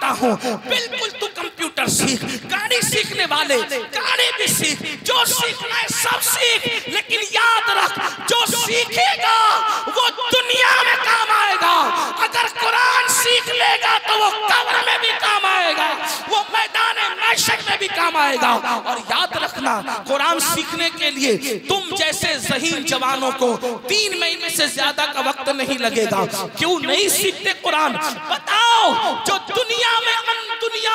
कहता हूँ, बिल्कुल तू कंप्यूटर सीख, गाड़ी सीखने वाले गाड़ी भी सीख, जो सीखना है सब सीख, लेकिन याद रख जो सीखेगा वो दुनिया में काम आएगा। अगर कुरान सीख लेगा तो वो कब्र में भी काम आएगा, वो मैदान महशर में भी काम आएगा। और याद रखना, कुरान सीखने के लिए तुम जैसे ज़हीन जवानों को 3 महीने से ज्यादा का वक्त नहीं लगेगा। क्यों नहीं सीखते कुरान? बताओ, जो दुनिया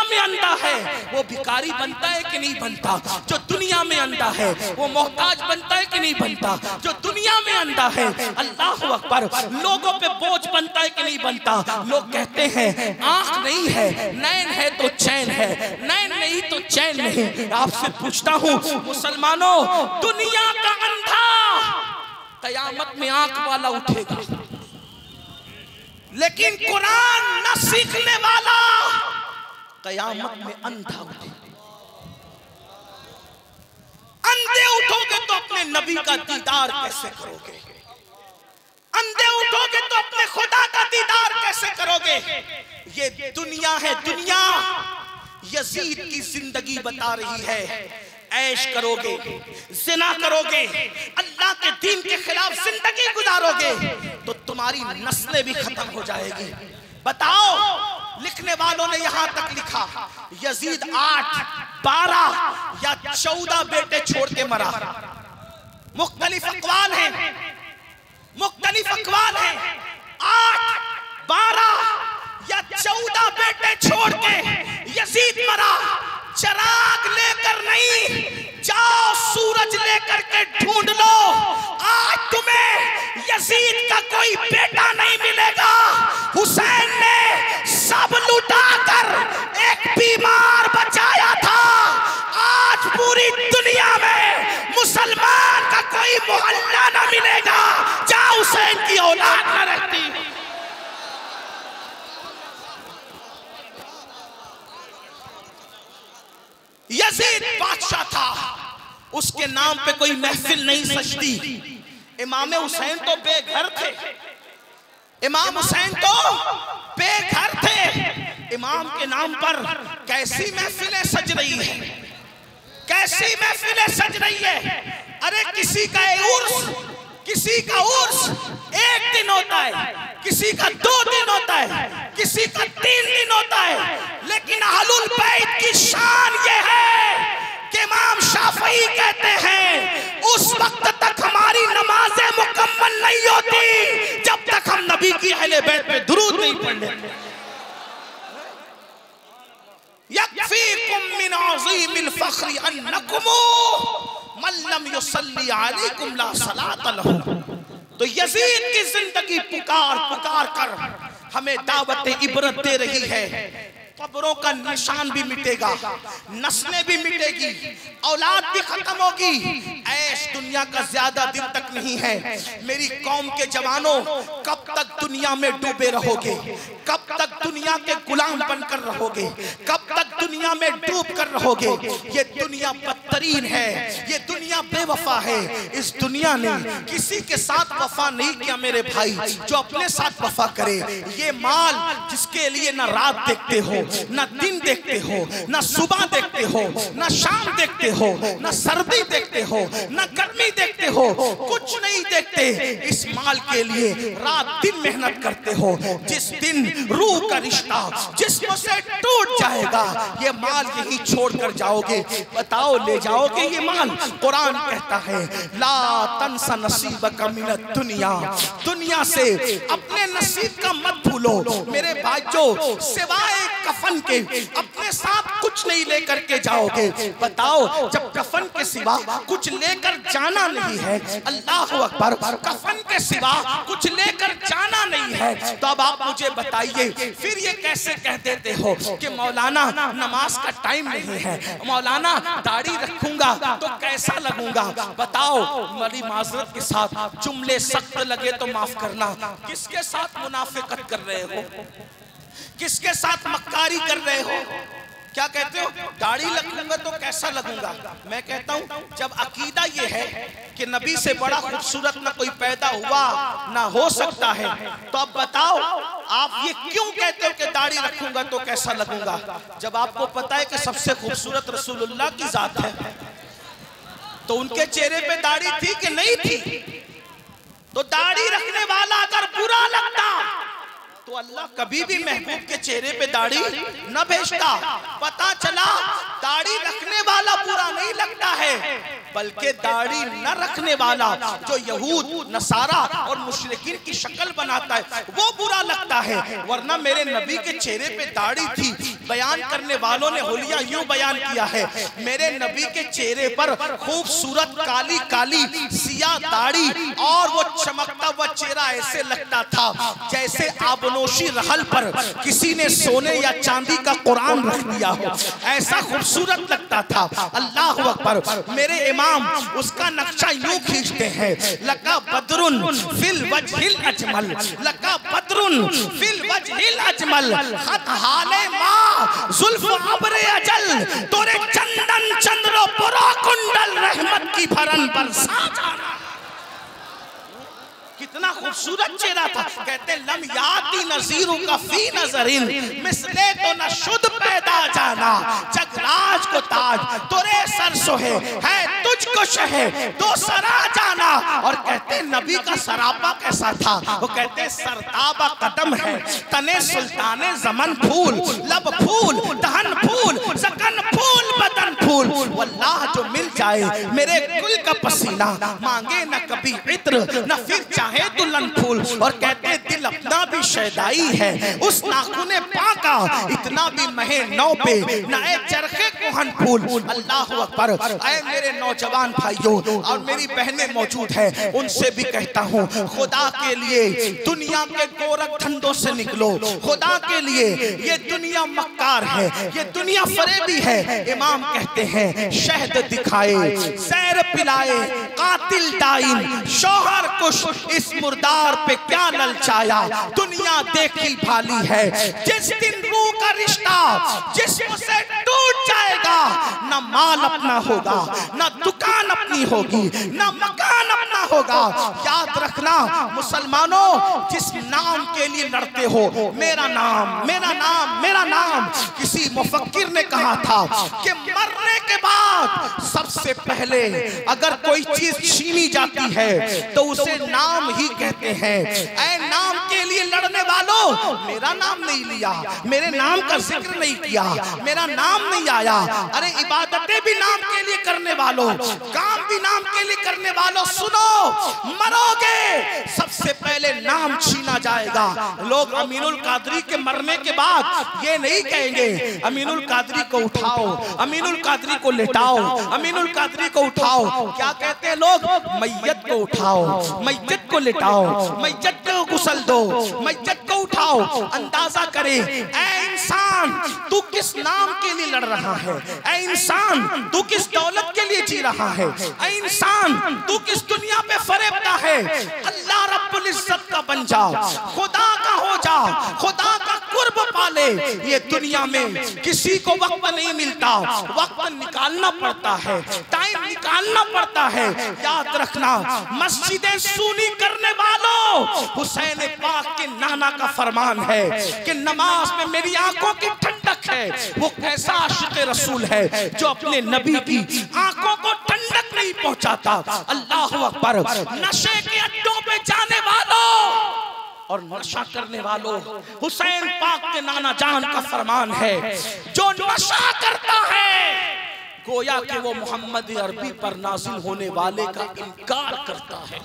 में अंधा है वो भिखारी बनता है कि नहीं बनता? जो दुनिया में अंधा है वो मोहताज बनता है कि नहीं बनता? जो दुनिया में अंधा है, अल्लाह अकबर, लोगों पे बोझ बनता है कि नहीं बनता? लोग कहते हैं आंख नहीं है, नैन है तो चैन है, नैन नहीं तो चैन नहीं। आपसे पूछता हूँ मुसलमानों, दुनिया का अंधा कयामत में आंख वाला उठेगा, लेकिन कुरान न सीखने वाला कयामत में अंधा उठेगा। अंधे उठोगे तो अपने नबी का दीदार कैसे करोगे? अंधे उठोगे तो अपने खुदा का दीदार कैसे करोगे? ये दुनिया है, दुनिया यजीद की जिंदगी बता रही है। ऐश करोगे, जिना करोगे, अल्लाह के दीन के खिलाफ जिंदगी गुजारोगे तो तुम्हारी नस्लें भी खत्म हो जाएगी। बताओ, लिखने वालों ने यहां तक लिखा, यजीद 8, 12 या 14 बेटे छोड़ के मरा। मुख्तलिफ अक़वाल हैं, मुख्तलिफ अक़वाल हैं। 8, 12 या 14 बेटे छोड़ के यजीद मरा। चिराग लेकर नहीं, जाओ सूरज लेकर के ढूंढ लो। आज तुम्हें यजीद का कोई बेटा नहीं मिलेगा। हुसैन ने सब लुटाकर एक बीमार बचाया था। आज पूरी दुनिया में मुसलमान का कोई मोहल्ला न मिलेगा जहां हुसैन की औलाद न रहती। यजीद बादशाह था, उसके नाम पे कोई महफिल नहीं सजती। इमाम हुसैन तो बेघर थे, इमाम हुसैन तो बेघर थे। इमाम के नाम पर कैसी महफिलें सज रही है, कैसी महफिलें सज रही है। अरे किसी का उर्स 1 दिन होता है, किसी का 2 दिन होता है, किसी का 3 दिन होता है, लेकिन अहलुल बैत की शान ये है कि इमाम शाफई कहते हैं उस वक्त तक हमारी नमाजें मुकम्मल नहीं होती जब तक हम नबी की अहले बैत पे दुरूद नहीं पढ़ लेते। यकफीकुम मिन अज़ीमिल फ़ख्रि अन्नकुम मन लम युसल्ली अलैकुम ला सलात लहू। तो यजीद की जिंदगी पुकार पुकार कर हमें दावत इबरत दे रही है। कब्रों का निशान भी मिटेगा, नस्लें भी मिटेगी, औलाद भी खत्म होगी। ऐश दुनिया का ज्यादा दिन तक नहीं है। मेरी कौम के जवानों, कब तक दुनिया में डूबे रहोगे? कब तक दुनिया के गुलाम बनकर रहोगे? कब तक दुनिया में डूब कर रहोगे? ये दुनिया बदतरीन है, ये दुनिया बेवफा है। इस दुनिया ने किसी के साथ वफा नहीं किया मेरे भाई, जो अपने साथ वफा करे। ये माल जिसके लिए ना रात देखते हो, ना दिन देखते हो, ना सुबह देखते हो, ना शाम देखते हो, ना सर्दी देखते हो, ना गर्मी देखते हो, कुछ नहीं देखते। इस माल के लिए रात दिन मेहनत करते हो। जिस दिन रूह का रिश्ता जिस्म से टूट जाएगा, ये माल यही छोड़कर जाओगे। बताओ, ले जाओगे ये माल? कुरान कहता है ला तंसा नसीबका मिनद दुनिया, दुनिया से अपने नसीब का मत भूलो। मेरे भाइयों, सिवाय कफन के अपने साथ कुछ नहीं लेकर के जाओगे। बताओ, जब कफन के सिवा कुछ लेकर जाना नहीं है, अल्लाह अकबर, कफन के सिवा कुछ लेकर जाना नहीं है, तो अब आप मुझे बताइए फिर ये कैसे कह देते हो कि मौलाना नमाज का टाइम नहीं है, मौलाना दाढ़ी रखूंगा तो कैसा लगूंगा? बताओ, बड़ी माजरत के साथ जुमले सख्त लगे तो माफ करना, किसके साथ मुनाफिकत कर रहे हो? किसके साथ मक्कारी कर रहे हो? क्या कहते हो, दाढ़ी रखूंगा तो कैसा लगूंगा? मैं कहता हूं जब अकीदा ये है कि नबी से बड़ा खूबसूरत ना कोई पैदा हुआ ना हो सकता है, तो अब बताओ आप ये क्यों कहते हो कि दाढ़ी रखूंगा तो कैसा लगूंगा, जब आपको पता है कि सबसे खूबसूरत रसूलुल्लाह की जात है। तो उनके चेहरे पे दाढ़ी थी कि नहीं थी? तो दाढ़ी रखने वाला अगर बुरा लगता तो अल्लाह कभी भी महबूब के चेहरे पे दाढ़ी न भेजता। पता चला दाढ़ी रखने वाला बुरा नहीं लगता है, बल्कि दाढ़ी न रखने वाला जो यहूद नसारा और मुशरिकीन की शक्ल बनाता है वो बुरा लगता है। वरना मेरे नबी के चेहरे पे दाढ़ी थी। बयान करने वालों ने हुलिया यूं बयान किया है, मेरे नबी के चेहरे पर खूबसूरत काली काली सिया दाढ़ी और वो चमकता हुआ चेहरा ऐसे लगता था जैसे आबनोशी रहल पर किसी ने सोने या चांदी का कुरान रख दिया हो, ऐसा खूबसूरत लगता था। अल्लाह अकबर। मेरे इमाम उसका नक्शा यूं खींचते हैं, लका बदरुन फिल वजहिल अजमल, लका बदरुन फिल वजहिल अजमल, खत हाले मा जुल्फ अब्रे अजल, तोरे चंदन चंद्रो पुरा कुंडल रहमत की भरन बरसा जाना। कितना खूबसूरत चेहरा था। कहते लम याती नज़ीरू का फी नजरिन, मिसले तो न शुद्ध पैदा जाना, जगराज को ताज तोरे सर सोहे है तुझको शहे दो सरा जाना। और कहते नबी का सरापा कैसा था? वो कहते सरताबा कदम है तने सुल्ताने जमन फूल, लब फूल दहन फूल सकन फूल बदन फूल। वल्लाह जो मिल जाए मेरे कुल का पसीना, मांगे न कभी इत्र न फिर चाहे दुल्हन फूल। और कहते दिल अपना भी शैदाई है उस नाखूने पाका, इतना भी महे नौ पे नए चरखे कोहन फूल। अल्लाह अकबर। आए मेरे नौजवान भाइयों और मेरी बहनें मौजूद हैं, उनसे भी कहता हूँ खुदा के लिए दुनिया के गोरख धंधों से निकलो। खुदा के लिए ये दुनिया मक्कार है, ये दुनिया फरेबी है। इमाम कहते हैं शहद दिखाए सैर पिलाए कातिल दाइन, शौहर कुश इस मुर्दार पे क्या ललचाया, दुनिया देखी भाली है। जिस दिन रूह का रिश्ता जिस्म से टूट जाएगा, न माल अपना होगा, न दुकान अपनी होगी, न मकान अपना होगा। याद रखना मुसलमानों, जिस नाम के लिए लड़ते हो, मेरा नाम मेरा नाम मेरा नाम, किसी मुफक्किर ने कहा था कि मरने के बाद सबसे पहले अगर कोई चीज छीनी जाती है तो उसे नाम ही कहते हैं। ऐ नाम के लिए लड़ने वालों, मेरा नाम नहीं लिया, मेरे नाम का जिक्र नहीं किया, मेरा नाम नहीं आया। अरे इबादतें भी नाम के लिए करने वालों, काम भी नाम के लिए करने वालों, सुनो मरोगे सबसे पहले नाम छीना जाएगा। लोग अमीनुल कादरी के मरने के बाद ये नहीं कहेंगे अमीनुल कादरी को उठाओ, अमीनुल कादरी को लेटाओ, अमीनुल कादरी को उठाओ। क्या कहते हैं लोग? मैयत को उठाओ, मैयत को लेटाओ, मैयत को गुसल दो, मैयत को उठाओ। अंदाजा करे ऐ इंसान तू किस नाम के लिए लड़ रहा है, ऐ इंसान तू किस दौलत के लिए जी रहा है, ऐ इंसान तू किस दुनिया पे फरेबता है। अल्लाह रब्बुल इज्जत का बन जा, खुदा का हो जा, खुदा का कुर्ब पाले। ये दुनिया में किसी को वक्त नहीं मिलता, वक्त निकालना पड़ता है, टाइम निकालना पड़ता है। याद रखना मस्जिदें सूनी करने वालों, हुसैन पाक के नाना का फरमान है कि नमाज में मेरी आंखों की ठंडक है। वो कैसा आशिक रसूल है जो अपने नबी की आंखों को ठंडक नहीं पहुंचाता। अल्लाह अकबर। नशे के अड्डों पे जाने वालों और नशा करने वालों, हुसैन पाक के नाना जान का फरमान है जो नशा करता है गोया कि वो मोहम्मद अरबी पर नाजिल होने वाले का इनकार करता है।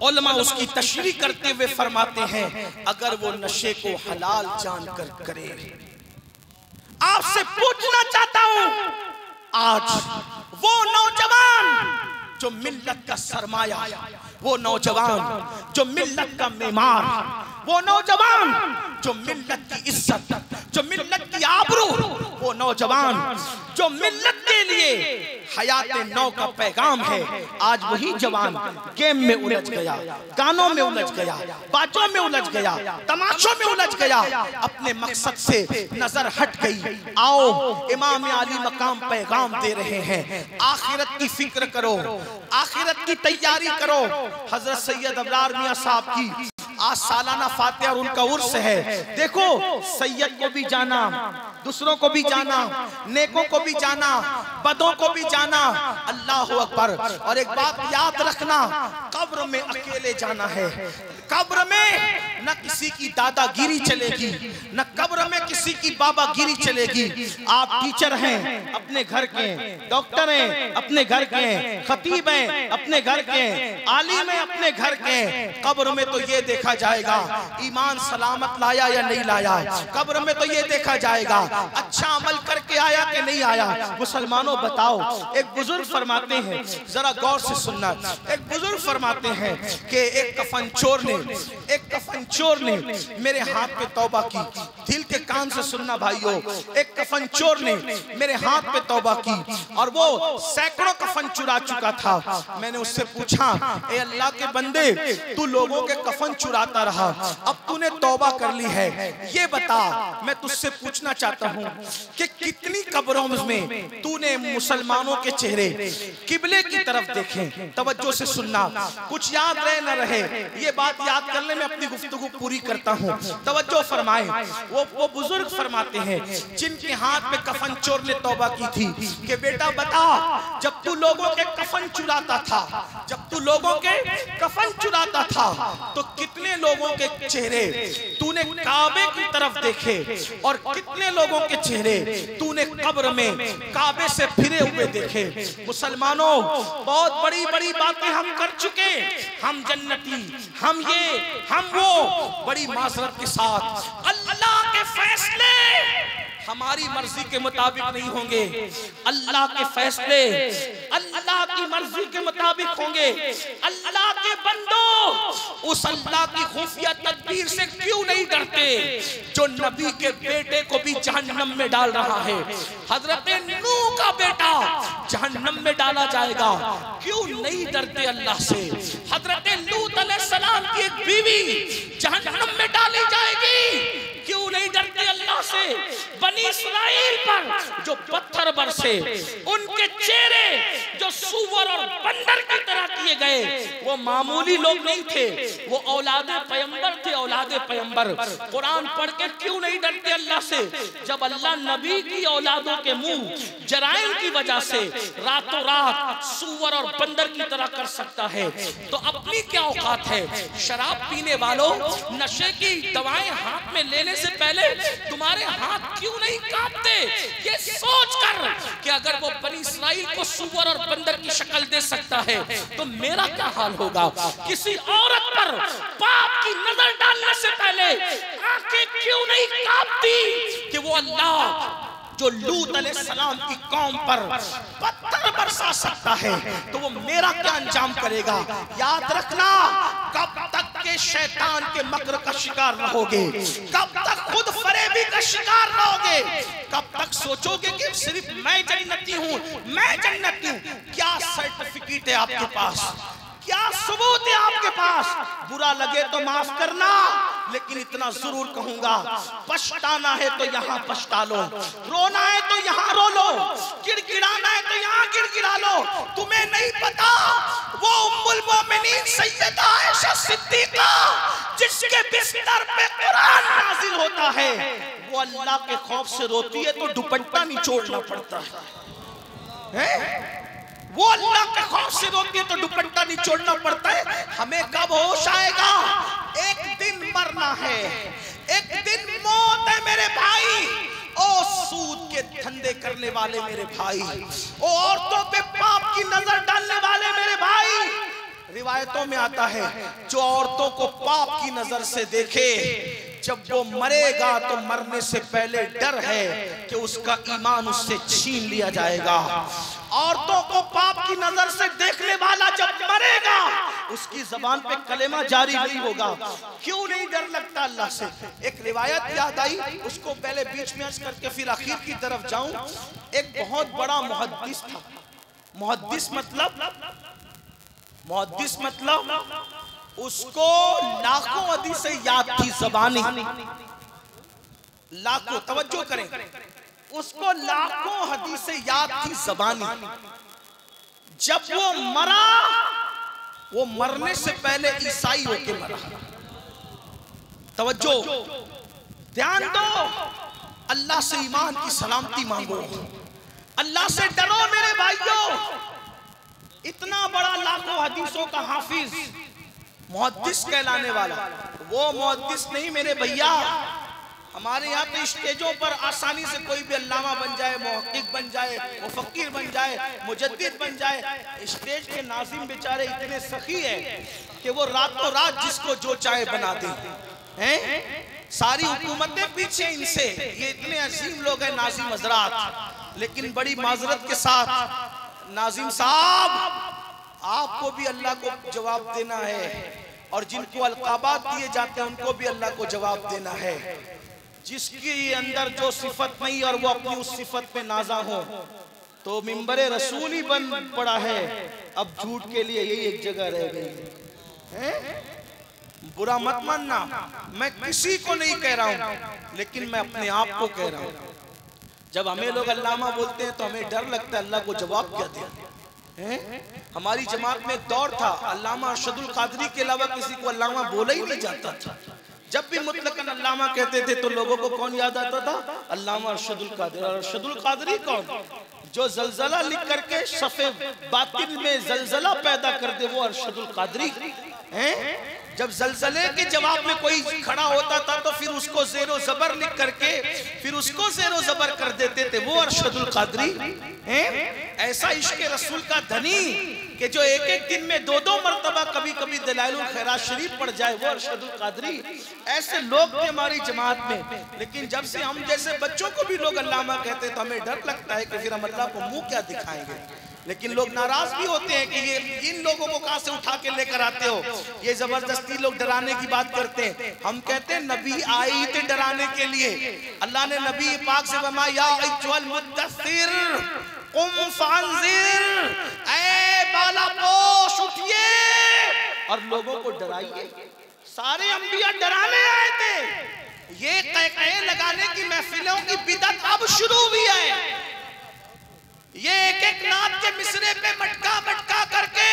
उलमा उसकी तशरीह करते हुए फरमाते हैं अगर वो नशे को हलाल जानकर करे। आपसे पूछना चाहता हूं, आज वो नौजवान जो मिल्लत का सरमाया, वो नौजवान जो मिल्लत का मेमार, वो नौजवान जो मिल्लत की इज्जत, जो मिल्लत की आबरू, वो नौजवान जो मिल्लत के लिए हयात नौ का पैगाम है, आज वही जवान गेम में उलझ गया, गानों में उलझ गया, बातों में उलझ गया, तमाशों में उलझ गया, अपने मकसद से नजर हट गई। आओ इमाम अली मकाम पैगाम दे रहे हैं, आखिरत की फिक्र करो, आखिरत की तैयारी करो। हजरत सैयद अबरार मियां साहब की आज सालाना फातिहा और उनका उर्स है। देखो सैयद को भी जाना, दूसरों को भी जाना, नेकों को भी जाना, बदों को भी जाना। अल्लाह अकबर। और एक बात याद रखना, कब्र में अकेले जाना है। कब्र में न किसी की दादागिरी चलेगी, न कब्र में किसी की बाबागिरी चलेगी। आप टीचर हैं अपने घर के, डॉक्टर हैं अपने घर के, खतीब हैं अपने घर के, आलिम हैं अपने घर के। कब्र में तो ये देखा जाएगा ईमान सलामत लाया या नहीं लाया। कब्र में तो ये देखा जाएगा अच्छा अमल करके आया कि नहीं आया। मुसलमानों बताओ, एक बुजुर्ग फरमाते हैं, जरा गौर से सुनना। एक बुजुर्ग फरमाते हैं कि एक कफन चोर ने मेरे हाथ पे तौबा की। दिल के कान से सुनना भाइयों, एक कफन चोर ने मेरे हाथ पे तौबा की और वो सैकड़ों कफन चुरा चुका था। मैंने उससे पूछा, ए अल्लाह के बंदे, तू लोगों के कफन चुराता रहा, अब तूने तौबा कर ली है, ये बता, मैं तुझसे पूछना चाहता हूँ कि कितनी कब्रों में तूने मुसलमानों के चेहरे किबले की तरफ देखे। तवज्जो से सुनना, कुछ याद रहे न रहे, ये बात याद करने में अपनी गुफ्तगू पूरी करता हूँ। तवज्जो फरमाए। वो बुजुर्ग फरमाते हैं जिनके हाथ पे कफन चोर ने तौबा की थी कि बेटा बता, जब तू लोगों के कफन चुराता था, जब तू लोगों के कफन चुराता था, तो कितने लोगों के चेहरे तूने काबे की तरफ देखे और कितने लोगों के चेहरे तूने कब्र में काबे से फिरे हुए देखे। मुसलमानों, बहुत बड़ी बड़ी बातें हम कर चुके, हम जन्नती, हम ये, हम वो। बड़ी माजरत के साथ अल्लाह के फैसले हमारी मर्जी के मुताबिक नहीं होंगे। अल्लाह के फैसले अल्लाह की मर्जी के मुताबिक होंगे। अल्लाह के बंदो, उस अल्लाह की खुफिया तदबीर से क्यों नहीं डरते जो नबी के बेटे को भी जहन्नम में डाल रहा है। हजरत नूह का बेटा जहन्नम में डाला जाएगा, क्यों नहीं डरते अल्लाह से। हजरत लूत अलैहिस्सलाम की एक बीवी जहन्नम में डाली जाएगी, क्यों नहीं डरते अल्लाह से। बनी इस्राइल पर जो पत्थर बरसे, उनके चेहरे जो सूअर और बंदर की तरह किए गए, वो मामूली लोग नहीं थे, वो औलादे पैगंबर थे, औलादे पैगंबर। कुरान पढ़ के क्यों नहीं डरते अल्लाह से, जब अल्लाह नबी की औलादों के मुंह जराइम की वजह से रातों रात सूअर और बंदर की तरह कर सकता है, तो अपनी क्या औकात है। शराब पीने वालों, नशे की दवाएं हाथ में लेने से पहले तुम्हारे हाथ क्यों नहीं कांपते, ये सोचकर कि अगर वो बनी इस्राइल को सूअर और बंदर की शक्ल दे सकता है तो मेरा क्या हाल होगा। किसी औरत पर पाप की नजर डालने से पहले आंखें क्यों नहीं कांपती कि वो अल्लाह जो लूत अलैहिस्सलाम की कौम पर पत्थर बरसा सकता है तो वो मेरा क्या अंजाम करेगा। याद रखना, कब तक के शैतान के मकर का शिकार रहोगे, कब तक खुद फरेबी का शिकार रहोगे, कब तक सोचोगे कि सिर्फ मैं जन्नती हूँ, मैं जन्नती हूँ। क्या सर्टिफिकेट है आपके पास, क्या सबूत है आपके पास। बुरा लगे तो माफ करना, लेकिन इतना जरूर कहूंगा, पछताना है तो यहाँ पछता लो, रोना है तो यहाँ रो लो, गिड़गिड़ाना है तो यहाँ गिड़गिड़ा लो। तुम्हें नहीं पता वो उम्मुल मोमिनीन सैयदा आयशा सिद्दीका जिसके बिस्तर पे कुरान नाजिल होता है, वो अल्लाह के खौफ से रोती है तो दुपट्टा निचोड़ना पड़ता है। वो अल्लाह के खौफ से रोती है तो दुपट्टा निचोड़ना पड़ता है। हमें कब होश आएगा, एक दिन मरना है, एक दिन मौत है मेरे भाई। ओ सूद के धंधे करने वाले मेरे भाई, ओ औरतों पे पाप की नजर डालने वाले मेरे भाई, रिवायतों में आता है जो औरतों को पाप की नजर से देखे, जब वो मरेगा तो मरने से पहले डर है कि उसका ईमान उससे छीन लिया जाएगा। औरतों को पाप की नजर से देखने वाला जब मरेगा उसकी जिसकी जबान पे कलेमा जारी नहीं होगा, क्यों नहीं डर लगता अल्लाह से? एक रिवायत याद आई, उसको पहले बीच में अर्ज करके फिर आखिर की तरफ जाऊं। एक बहुत बड़ा मुहद्दिस था। मुहद्दिस मतलब उसको लाखों हदीसें याद थी ज़बानी, लाखों, तवज्जो करें, उसको लाखों हदीसें याद थी ज़बानी। जब वो मरा, वो मरने से पहले ईसाई होके मरा। तवज्जो, ध्यान दो, अल्लाह से ईमान की सलामती मांगो, अल्लाह से डरो मेरे भाइयों। इतना बड़ा लाखों हदीसों का हाफिज, मुहद्दिस कहलाने वाला, वो मुहद्दिस नहीं मेरे भैया। हमारे यहाँ तो स्टेजों पर आसानी से कोई भी अल्लामा बन जाए, मुहक्किक बन जाए, मुफक्किर बन जाए, मुजद्दिद बन जाए। स्टेज के नाज़िम बेचारे इतने सखी है कि वो रातों रात जिसको जो चाहे बना दे हैं। सारी हुकूमतें पीछे इनसे, ये इतने अजीम लोग हैं नाज़िम हजरात। लेकिन बड़ी माजरत के साथ नाज़िम साहब, आपको भी अल्लाह को जवाब देना है, और जिनको अलकाबात दिए जाते हैं उनको भी अल्लाह को जवाब देना है। जिसके अंदर जो सिफत नहीं और वो अपनी उस सिफत पे नाजा हो, तो मिंबरे रसूल ही बन पड़ा है। अब झूठ के लिए यही एक जगह रह गई है। बुरा मत मानना, मैं किसी को नहीं कह रहा हूं, लेकिन मैं अपने आप को कह रहा हूं। जब हमें लोग अल्लामा बोलते हैं तो हमें डर लगता है अल्लाह को जवाब क्या दें। हमारी जमात में एक दौर था, अल्लामा अरशदुल कादरी के अलावा किसी को अल्लामा बोला ही नहीं जाता था। जब भी मुतलकन अल्लामा कहते थे तो लोगों को कौन याद आता था? अल्लामा अरशदुल कादरी। और अरशदुल कादरी कौन? जो जलजला लिख करके सफ़े बातिल में जलजला पैदा कर दे, वो अरशदुल कादरी हैं। जब जलजले के जवाब में कोई खड़ा होता था तो फिर उसको ज़ेरो ज़बर लिख करके फिर उसको ज़ेरो ज़बर कर देते थे, वो अरशदुल कादरी हैं। ऐसा इश्क रसूल का धनी कि जो एक एक दिन में दो दो मरतबा कभी कभी दलाइलुल खैरात शरीफ पढ़ जाए, वो अरशदुल कादरी। ऐसे लोग थे हमारी जमात में। लेकिन जब से हम जैसे बच्चों को भी लोग अल्लामा कहते तो हमें डर लगता है कि फिर हम अल्लाह को मुंह क्या दिखाएंगे। लेकिन लोग नाराज भी होते हैं कि ये इन लोगों को कहां से उठा के लेकर आते हो, ये जबरदस्ती लोग डराने की बात करते हैं। हम कहते हैं नबी आई थे डराने के लिए। अल्लाह ने नबी पाक से फरमाया, या अय्युहल मुद्दस्सिर कुम फअंज़िर, ऐ बालापोश उठिए और लोगों को डराइए। सारे अंबिया डराने आए थे। ये कहकहे लगाने की महफिलों की बिदअत अब शुरू हुई है। ये एक एक नात के मिसरे पे मटका मटका करके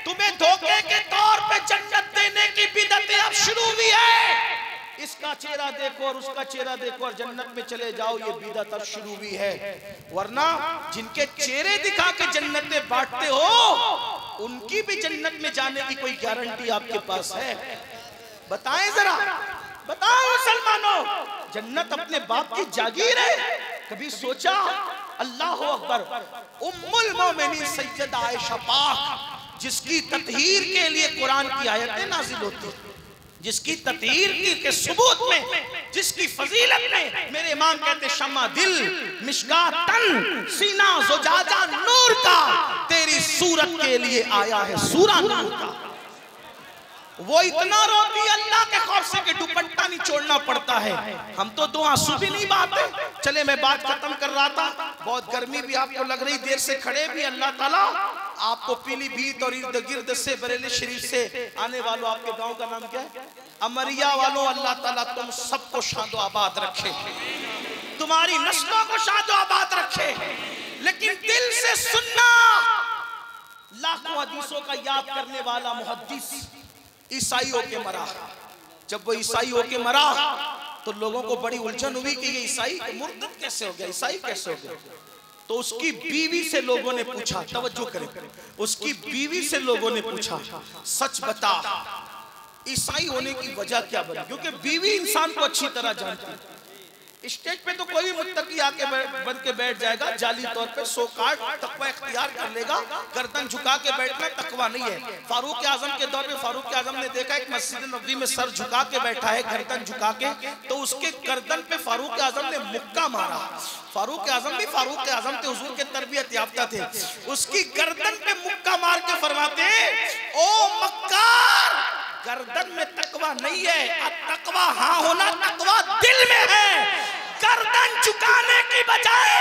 तुम्हें धोखे के तौर पे जन्नत देने की बिदअत अब शुरू हुई है। इसका चेहरा देखो और उसका चेहरा देखो और जन्नत में चले जाओ, ये बिदअत अब शुरू हुई है। वरना जिनके चेहरे दिखा के जन्नत में बांटते हो, उनकी भी जन्नत में जाने की कोई गारंटी आपके पास है? बताएं जरा, बताओ मुसलमानों, जन्नत अपने बाप की जागीर है? कभी सोचा? अल्लाह अकबर। उम्मुल मोमिनीन सैयदा आयशा पाक, जिसकी ततहीर के लिए कुरान की आयतें नाजिल होती, जिसकी ततहीर के सबूत में, जिसकी फजीलत में मेरे इमाम कहते शम्मा दिल मिशकात तन सीना ज़ुजाजा नूर का, तेरी सूरत के लिए आया है सूरा नूर का। वो इतना रोती अल्लाह के खौफ से कि दुपट्टा नहीं छोड़ना पड़ता है। हम तो दो आंसू भी नहीं बहाते। चले मैं बात खत्म कर रहा था, बहुत गर्मी भी आपको लग रही, देर से खड़े भी। अल्लाह ताला आपको पीलीभीत और इर्द गिर्द से बरेली शरीफ से आने वालों, आपके गांव का नाम क्या है? अमरिया वालों, अल्लाह ताला तुम सबको शादो आबाद रखे, तुम्हारी नस्लों को शादो आबाद रखे। लेकिन दिल से सुनना, लाखों हदीसों का याद करने वाला मुहद्दिस ईसाई होके मरा। जब वो ईसाई होके मरा तो लोगों को बड़ी उलझन हुई कि ये ईसाई मुर्तद कैसे हो गया, ईसाई कैसे हो गया। तो उसकी बीवी से लोगों ने पूछा, तवज्जो करें, उसकी बीवी से लोगों ने पूछा, सच बता ईसाई होने की वजह क्या बनी? क्योंकि बीवी इंसान को अच्छी तरह जानती है। स्टेज पे तो कोई मुत्तकी आके बन के बैठ जाएगा जाली तौर पे, सो कार्ड तकवा इख्तियार कर लेगा, गर्दन झुका के बैठना तकवा नहीं है। फारूक आजम के दौर में फारूक आजम ने देखा एक मस्जिद नबवी में सर झुका के बैठा है, गर्दन झुका के, तो उसके गर्दन पे फारूक आजम ने मुक्का मारा। फारूक आजम भी फारूक आजम थे, हुजूर के तरबियत याफ्ता थे। उसकी गर्दन पे मुक्का मार के फरमाते, ओ मक्का गर्दन में तकवा नहीं है, तकवा हाँ होना तकवा दिल में है। गर्दन झुकाने की बजाय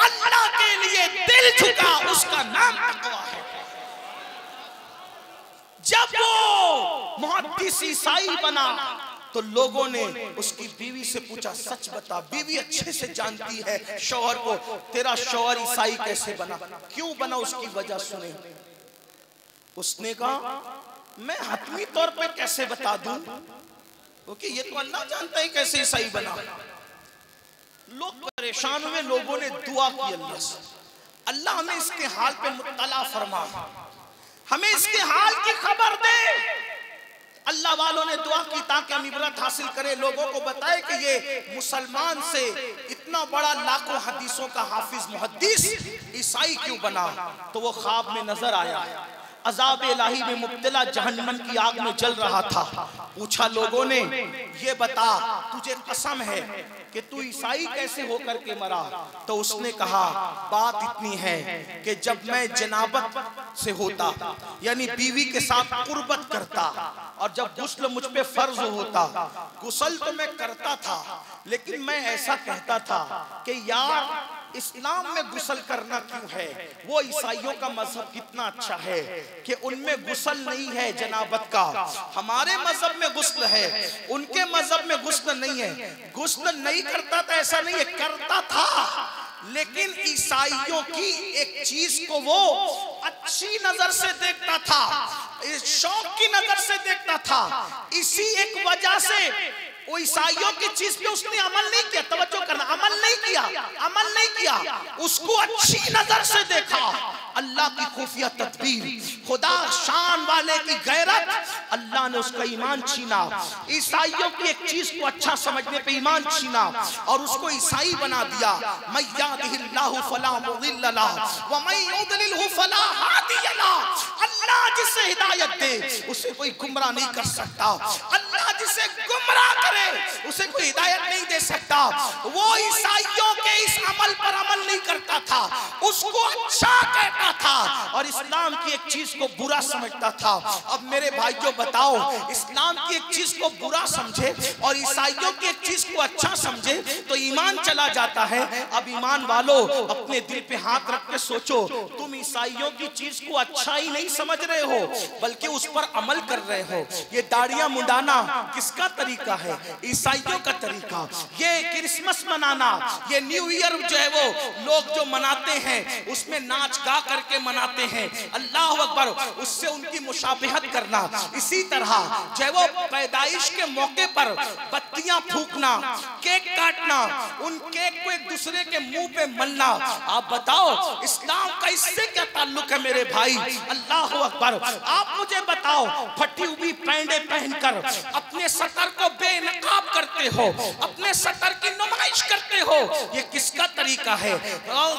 अल्लाह के लिए दिल झुका, उसका नाम तकवा है। जब वो मुहद्दिस ईसाई बना तो लोगों ने उसकी बीवी से पूछा, सच बता। बीवी अच्छे से जानती है शौहर को, तेरा शौहर ईसाई कैसे बना, क्यों बना, उसकी वजह सुने। उसने कहा मैं हतमी तौर पे कैसे बता दूं, क्योंकि ये तो अल्लाह जानता है कैसे ईसाई बना। लोग परेशान हुए, लोगों ने दुआ की अल्लाह से, अल्लाह हमें इसके हाल पे मुत्तला फरमा, हमें इसके हाल की खबर दे। अल्लाह वालों ने दुआ की ताकि हम इबरत हासिल करें, लोगों को बताए कि ये मुसलमान से इतना बड़ा लाखों हदीसों का हाफिज मुहद्दिस ईसाई क्यों बना। तो वो ख्वाब में नजर आया, अजाब इलाही में मुब्तला जहन्नम की आग में जल रहा था। पूछा लोगों ने, ये बता तुझे कसम है कि तू ईसाई कैसे होकर के मरा। तो उसने कहा बात इतनी है कि जब मैं जनाबत से होता, यानी बीवी के साथ कुर्बत करता, और जब गुस्ल मुझ पे फर्ज होता, गुस्ल तो मैं करता था, लेकिन मैं ऐसा कहता था कि यार इस्लाम में गुस्ल करना क्यों है, वो ईसाइयों का मजहब कितना अच्छा है कि उनमें गुस्ल नहीं है जनाबत का, हमारे मजहब में गुस्ल है, उनके मजहब में गुस्ल नहीं है। गुस्ल नहीं करता था ऐसा नहीं है, करता था, लेकिन ईसाइयों की एक चीज को वो अच्छी नजर से देखता था, शौक की नजर से देखता था। इसी एक वजह से वो ईसाइयों की चीज पे उसने अमल नहीं किया, तवज्जो करना, अमल नहीं किया, उसको अच्छी नजर से देखा। अल्लाह की खुफिया तदबीर, खुदा शान वाले की गैरत, अल्लाह ने उसका ईमान छीना। ईसाइयों की एक चीज को अच्छा समझने पे ईमान छीना और उसको ईसाई बना दिया। मय्यादिहिल्लाहु फला मुदिल्ल लहु व मय युद्लिलहु फला हादिय लहु। अल्लाह जिसे हिदायत दे उसे कोई गुमराह नहीं कर सकता, अल्लाह जिसे गुमराह करे उसे कोई हिदायत नहीं दे सकता। वो ईसाइयों के इस अमल पर अमल नहीं करता था, उसको अच्छा कहता था और इस्लाम की एक चीज को बुरा समझता था। अब मेरे भाइयों बताओ, इस्लाम की एक चीज को बुरा समझे और ईसाइयों की एक चीज को अच्छा समझे तो ईमान चला जाता है। अब ईमान वालों अपने दिल पे हाथ रख के सोचो, तुम ईसाइयों की चीज को अच्छा ही नहीं समझ रहे हो बल्कि उस पर अमल कर रहे हो। ये दाढ़ियां मुंडाना किसका तरीका है? ईसाइयों का तरीका। ये क्रिसमस मनाना, ये न्यू ईयर जो है वो लोग जो मनाते हैं उसमें नाच गा करके मनाते हैं, अल्लाह अकबर, उससे उनकी मुशाबिहत करना। इसी तरह जो है वो पैदाइश के मौके पर बत्तियां फूकना, केक काटना, उन केक को एक दूसरे के मुंह पे मलना। आप बताओ इस्लाम का इससे क्या ताल्लुक है मेरे भाई? अल्लाह अकबर। आप मुझे बताओ, फटी हुई पैंडे पहनकर अपने सतर को बेनकाब करते हो, अपने सतर की नुमाइश करते हो, ये किसका तरीका है?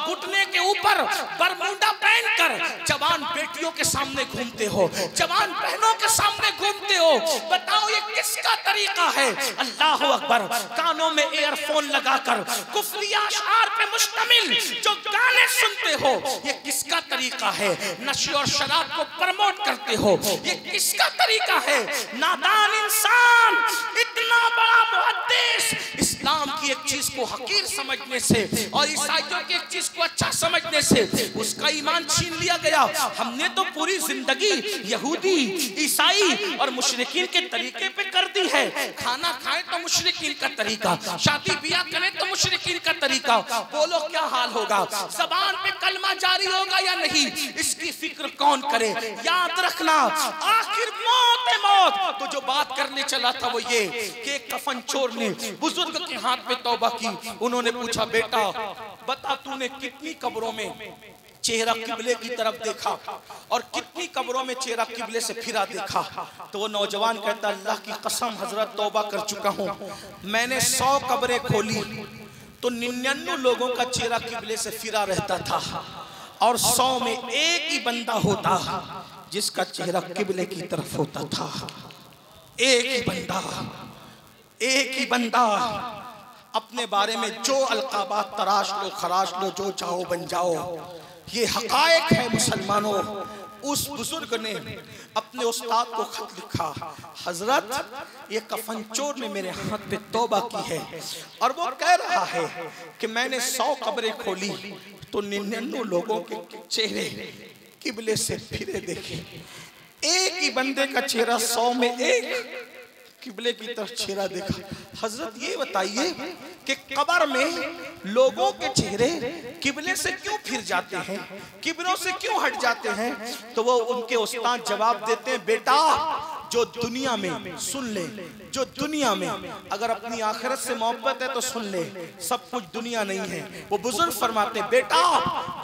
घुटने के ऊपर बरमूडा पहनकर जवान बेटियों के सामने घूमते हो, जवान बहनों के सामने घूमते हो, बताओ ये किसका तरीका है? अल्लाह अकबर। कानों में ईयरफोन लगाकर कुफ्रिया अशआर पे मुश्तमिल जो गाने सुनते हो, ये किसका तरीका है? नशे और शराब को प्रमोट करते हो, ये किसका तरीका है? नादान इंसान, इतना बड़ा मुहद्दिस इस्लाम की एक चीज को हकीर समझने से और ईसाइयों की एक चीज को अच्छा समझने से उसका ईमान छीन लिया गया। हमने तो पूरी जिंदगी यहूदी, ईसाई और मुशरिकीन के तरीके पे कर दी है। खाना खाए तो मुशरिकीन का तरीका, शादी ब्याह करें तो मुशरिकीन का तरीका। बोलो क्या हाल होगा? जबान पे कलमा जारी होगा या नहीं, इसकी फिक्र कौन करे? याद रखना, आखिर मौत है मौत। तो जो बात करने चला था वो ये कि एक कफन चोर ने बुजुर्ग के हाथ में तौबा की। उन्होंने पूछा, बेटा बता तूने कितनी कब्रों में चेहरा किबले की तरफ देखा और कितनी कब्रों में चेहरा किबले से फिरा देखा? तो वो नौजवान कहता, अल्लाह की कसम हजरत तौबा कर चुका हूँ, मैंने 100 कब्रें खोली तो 99 लोगों का चेहरा किबले से फिरा रहता था और 100 में एक ही बंदा होता जिसका चेहरा किबले की तरफ होता था। एक ही बंदा। अपने बारे में जो अलकाबात तराश लो, खराश लो, जो चाहो बन जाओ, ये हकायक है मुसलमानों। उस बुजुर्ग ने अपने उस्ताद को खत लिखा, हजरत ये कफन चोर ने मेरे हाथ पे तौबा की है और वो कह रहा है कि मैंने 100 कब्रें खोली तो 99 लोगों के चेहरे किबले से फिरे देखे, एक ही बंदे का चेहरा 100 में एक किबले की तरफ चेहरा देखा। हजरत ये बताइए कि कब्र में लोगों के चेहरे किबले से क्यों फिर जाते हैं, किबलों से क्यों हट जाते हैं? तो वो उनके उस्ताद जवाब देते हैं, बेटा जो दुनिया में सुन ले, जो दुनिया में अगर अपनी आखिरत से मोहब्बत है तो सुन ले, सब कुछ दुनिया नहीं है। वो बुजुर्ग फरमाते, बेटा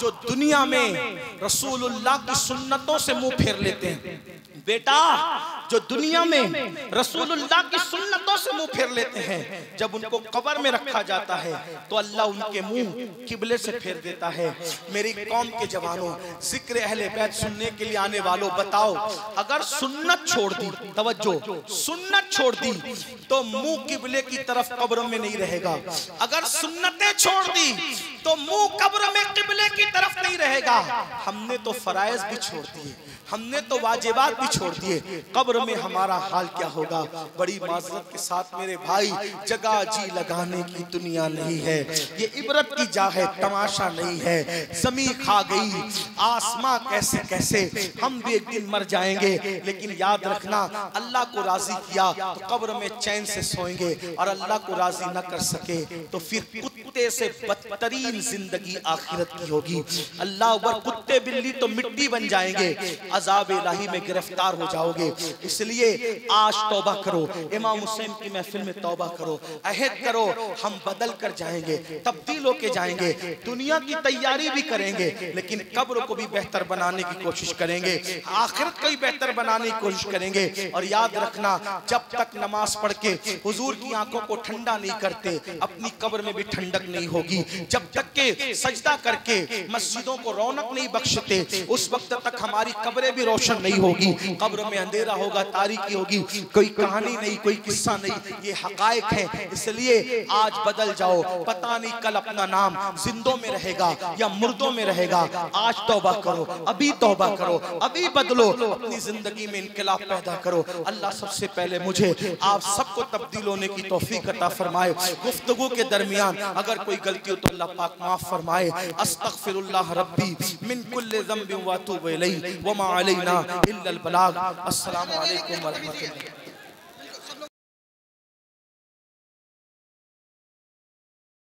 जो दुनिया में रसूलुल्लाह की सुन्नतों से मुंह फेर लेते हैं, बेटा जो दुनिया में रसूलुल्लाह की सुन्नतों से मुंह फेर लेते हैं, जब उनको कब्र में रखा जाता है तो अल्लाह उनके मुंह किबले से फेर देता है। मेरी कौम के जवानों, जिक्र अहले बैत सुनने के लिए आने वालों, बताओ अगर सुन्नत छोड़ दी, तवज्जो, सुन्नत छोड़ दी तो मुंह किबले की तरफ कब्र में नहीं रहेगा। अगर सुन्नतें छोड़ दी तो मुंह कब्र में किबले की तरफ नहीं रहेगा। हमने तो फराइज भी छोड़ दिए, हमने तो वाजिबात भी छोड़ दिए, कब्र में हमारा हाल क्या होगा? बड़ी माजरत के साथ मेरे भाई, जगह जी लगाने की दुनिया नहीं है, ये इबरत की जा है, तमाशा नहीं है। ज़मीं खा गई आसमां कैसे कैसे, हम भी एक दिन मर जाएंगे, लेकिन याद रखना अल्लाह को राजी किया तो कब्र में चैन से सोएंगे, और अल्लाह को राजी न कर सके तो फिर कुत्ते से बदतरीन जिंदगी आखिरत की होगी। अल्लाह अकबर, कुत्ते बिल्ली तो मिट्टी बन जाएंगे, अज़ाब इलाही में गिरफ्तार हो जाओगे। इसलिए आज तौबा करो, इमाम हुसैन की महफिल में तौबा करो, अहद करो, हम बदल कर जाएंगे, तब्दील होके जाएंगे, दुनिया की तैयारी भी करेंगे, लेकिन कब्र को भी बेहतर बनाने की कोशिश करेंगे, आखिरत को भी बेहतर बनाने की कोशिश करेंगे। और याद रखना, जब तक नमाज पढ़ के हुजूर की आंखों को ठंडा नहीं करते, अपनी कब्र में भी ठंडक नहीं होगी। जब तक के सजदा करके मस्जिदों को रौनक नहीं बख्शते, उस वक्त तक हमारी कब्रें भी रोशन नहीं होगी। कब्र में अंधेरा होगा, तारीकी होगी, कोई कहानी नहीं, कोई किस्सा नहीं, ये हकायक है। इसलिए आज बदल जाओ, पता नहीं कल अपना नाम जिंदों में रहेगा या मुर्दों में रहेगा। आज तौबा करो, अभी तौबा करो, अभी बदलो, अपनी जिंदगी में इनकलाब पैदा करो। अल्लाह सबसे पहले मुझे आप सबको तब्दील होने की तौफीक अता फरमाए। गुफ्तगू के दरमियान अगर कोई गलती हो तो अल्लाह पाक माफ फरमाए। अस्तगफिरुल्लाह रब्बी मिन कुल्लि ज़ंबिन व अतूबु इलैहि व मा अलैना इल्लल बलाग। अस्सलामु अलैकुम व रहमतुल्लाह।